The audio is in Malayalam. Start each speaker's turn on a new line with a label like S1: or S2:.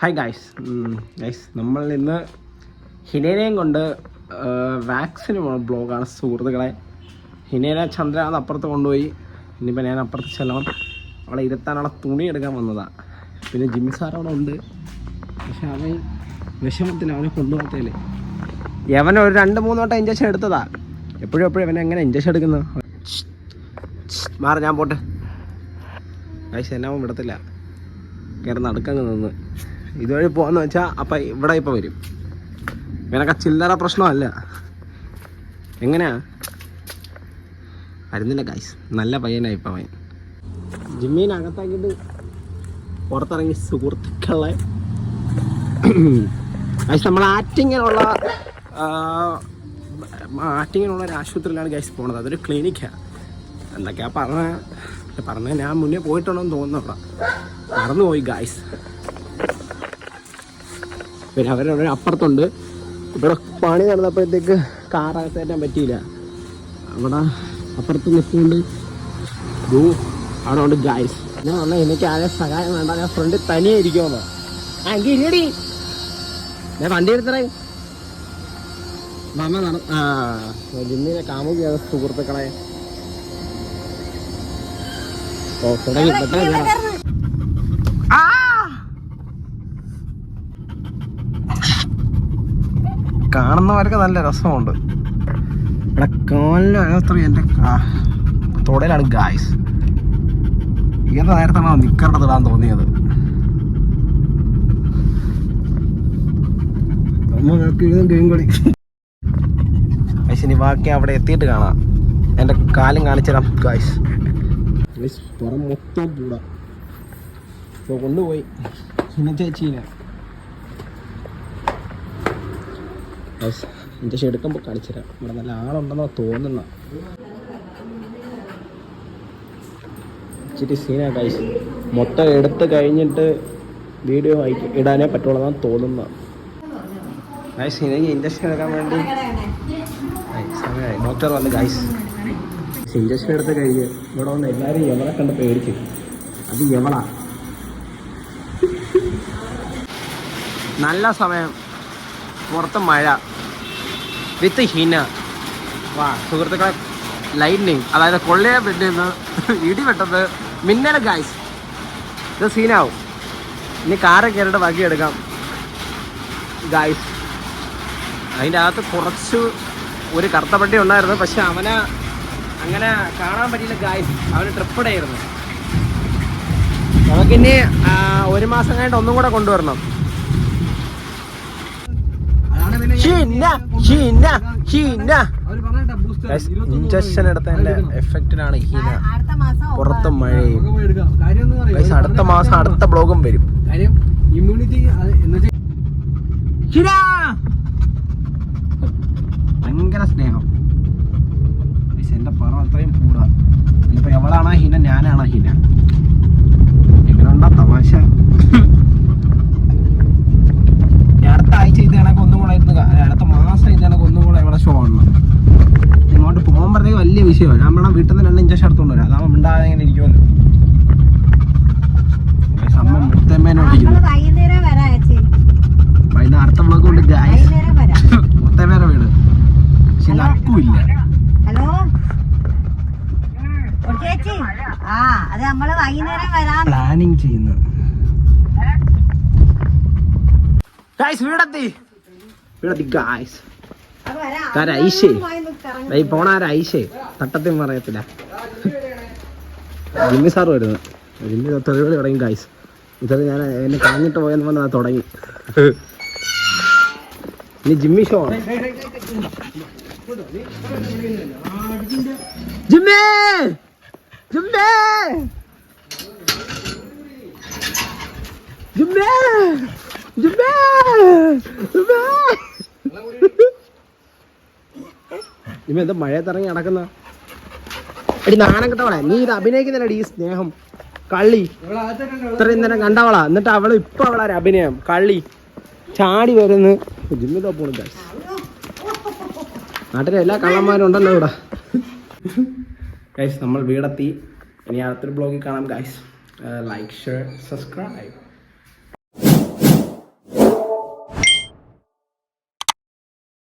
S1: ഹായ് ഗൈസ് നമ്മൾ ഇന്ന് ഹിനേനയും കൊണ്ട് വാക്സിന് പോകുന്ന ബ്ലോഗാണ് സുഹൃത്തുക്കളെ. ഹിനേന ചന്ദ്ര അത് അപ്പുറത്ത് കൊണ്ടുപോയി. ഇനിയിപ്പോൾ ഞാൻ അപ്പുറത്ത് ചെല്ലണം. അവളെ ഇരുത്താനുള്ള തുണി എടുക്കാൻ വന്നതാണ്. പിന്നെ ജിമ്മി സാർ അവിടെ ഉണ്ട്. പക്ഷെ അവൻ വിഷമത്തിൽ അവനെ കൊണ്ടുപോകത്തേലേ. അവനെ ഒരു 2-3 വട്ടം ഇഞ്ചക്ഷൻ എടുത്തതാ. എപ്പോഴും അവനെ എങ്ങനെ ഇഞ്ചക്ഷൻ എടുക്കുന്നത്? മാറി ഞാൻ പോട്ടെ ഗൈസ്. എന്നെ അവൻ വിടത്തില്ല. കയറി നടക്കങ്ങ് നിന്ന് ഇതുവഴി പോകാന്ന് വെച്ചാൽ അപ്പം ഇവിടെ ഇപ്പോൾ വരും. ഇവനൊക്കെ ചില്ലറ പ്രശ്നമല്ല. എങ്ങനെയാ വരുന്നില്ല ഗൈസ്. നല്ല പയ്യനായി ഇപ്പം അവൻ. ജിമ്മീനകത്താക്കിയിട്ട് പുറത്തിറങ്ങി സുഹൃത്തുക്കളെ. ഗൈസ് നമ്മൾ ആറ്റിങ്ങിനുള്ള ഒരു ആശുപത്രിയിലാണ് ഗൈസ് പോണത്. അതൊരു ക്ലിനിക്കാണ്. എന്തൊക്കെയാ പറഞ്ഞ ഞാൻ മുന്നേ പോയിട്ടുണ്ടെന്ന് തോന്നുന്നു. അവിടെ മറന്നുപോയി ഗൈസ്. പിന്നെ അവരവിടെ അപ്പുറത്തുണ്ട്. ഇവിടെ പണി നടന്നപ്പോഴത്തേക്ക് കാറകത്ത് കയറ്റാൻ പറ്റിയില്ല. അവിടെ അപ്പുറത്ത് നിൽക്കുന്നുണ്ട്. അവിടെ ഉണ്ട് ഗൈസ്. ഞാൻ പറഞ്ഞാൽ എനിക്ക് ആരെ സഹായം വേണ്ട, ഞാൻ ഫ്രണ്ട് തനിയെ ഇരിക്കുമെന്നോ. എങ്കിൽ ഇല്ലടി ഞാൻ വണ്ടി എടുത്തറേ ജിമ്മിനെ കാമുകയാണ് സുഹൃത്തുക്കളെ. ഓ തുടങ്ങി കാണുന്നവർക്ക് നല്ല രസമുണ്ട്. ഇവിടെ കാലിന് എൻ്റെ തുടയിലാണ് ഗായ്സ്. ഏത് നേരത്താണ് നിക്കറിടാൻ തോന്നിയത്. ഇനി ബാക്കി അവിടെ എത്തിയിട്ട് കാണാം. എൻ്റെ കാലും കാണിച്ചുതരാം ഗായ്സ്. പുറം മൊത്തം കൂടാ കൊണ്ടുപോയി ചേച്ചീനെ. ഇഞ്ചക്ഷൻ എടുക്കുമ്പോൾ കാണിച്ചുതരാം. ഇവിടെ നല്ല ആളുണ്ടെന്നോ തോന്നുന്ന ഇച്ചിരി സീനാ ഗൈസ്. മൊത്തം എടുത്ത് കഴിഞ്ഞിട്ട് വീഡിയോ ഇടാനേ പറ്റുള്ളതാണ് തോന്നുന്ന ഗൈസ്. ഇനി ഇഞ്ചക്ഷൻ എടുക്കാൻ വേണ്ടി സമയമായി. ഡോക്ടർ വന്ന് ഗൈസ്. ഇഞ്ചക്ഷൻ എടുത്ത് കഴിഞ്ഞ് ഇവിടെ വന്ന് എല്ലാവരും എവളെ കണ്ട് പേടിച്ചു. അത് എവളാ. നല്ല സമയം, പുറത്ത് മഴ വിത്ത് ഹിന. വാ സുഹൃത്തുക്കളെ, ലൈറ്റ്നിങ് അതായത് കൊള്ളയെ പെട്ടുന്ന ഇടി വെട്ടത് മിന്നൽ ഗൈസ്. ഇത് സീനാവും. ഇനി കാറ് കയറിയിട്ട് വകി എടുക്കാം ഗൈസ്. അതിൻ്റെ അകത്ത് കുറച്ച് ഒരു കറുത്ത പട്ടി ഉണ്ടായിരുന്നു. പക്ഷെ അവനെ അങ്ങനെ കാണാൻ പറ്റിയില്ല ഗൈസ്. അവന് ട്രിപ്പിടായിരുന്നു. നമുക്കിനി 1 മാസം കഴിഞ്ഞിട്ട് ഒന്നും കൂടെ കൊണ്ടുവരണം. ഇഞ്ചക്ഷൻ എടുത്തതിന്റെ എഫക്റ്റിനാണ് ഹീന. പുറത്ത് മഴയും. അടുത്ത മാസം അടുത്ത ബ്ലോഗും വരും. ഭയങ്കര സ്നേഹം. എന്റെ പറ അത്രയും കൂടാ. ഇനിയിപ്പോ എവളാണോ ഹീന, ഞാനാണോ ഹീന? എങ്ങനെയുണ്ടാ തമാശ? അടുത്ത ആഴ്ച ഇത് കണക്ക് ഒന്നും കൂടെ അടുത്ത മാസം ഇത് കണക്ക് ഒന്നും കൂടെ ഇവിടെ ഷോ ആണ്. ഇങ്ങോട്ട് പോകുമ്പോഴത്തേക്ക് വലിയ വിഷയമാണ്. നമ്മളെ വീട്ടിൽ നിന്ന് 2 ഇഞ്ചക്ഷൻ എടുത്തോണ്ട് വരാം. അതാവുമ്പോൾ മിണ്ടാതെ ഇങ്ങനെ ഇരിക്കുമല്ലോ. അമ്മ മുത്തമ്മേനെ വിളിക്കുന്നു. വൈകുന്നേരം അടുത്ത ബ്ലോഗ് കൊണ്ട് മുത്തമ്മേനെ വീട്. പക്ഷെ നടക്കൂല്ല. പ്ലാനിങ് ചെയ്യുന്നു ഗായ്സ്. വീടെത്തി ഗായ്സ്. പോണാരൈശേ തട്ടത്തിൽ പറയത്തില്ല. ജിമ്മി സാറ് വരുന്നു. ജിമ്മി തെളിവിളി തുടങ്ങി ഗായ്സ്. ഇത് ഞാൻ എന്നെ കളഞ്ഞിട്ട് പോയെന്ന് പറഞ്ഞാൽ തുടങ്ങി. ഇനി ജിമ്മി ഷോ ആണ്. ജിമ്മേ ജിമ്മേ ജിമ്മേ ജിമ്മേ ജിമ്മ എന്താ മഴയത്തിറങ്ങി നടക്കുന്ന എടി നാണം കിട്ടവളെ. നീ ഇത് അഭിനയിക്കുന്നില്ലടി. ഈ സ്നേഹം കള്ളി ഇത്രയും നേരം കണ്ടവളാ. എന്നിട്ട് അവള് ഇപ്പൊ അവളാ അഭിനയം കള്ളി ചാടി വരുന്നു. ജിമ്മിലോ പോണു ഗൈസ്. നാട്ടിലെ എല്ലാ കള്ളന്മാരും ഉണ്ടല്ലോ ഇവിടെ ഗൈസ്. നമ്മൾ വീടെത്തി. ഇനി അടുത്തൊരു ബ്ലോഗിൽ കാണാം ഗൈസ്. Like, share, subscribe.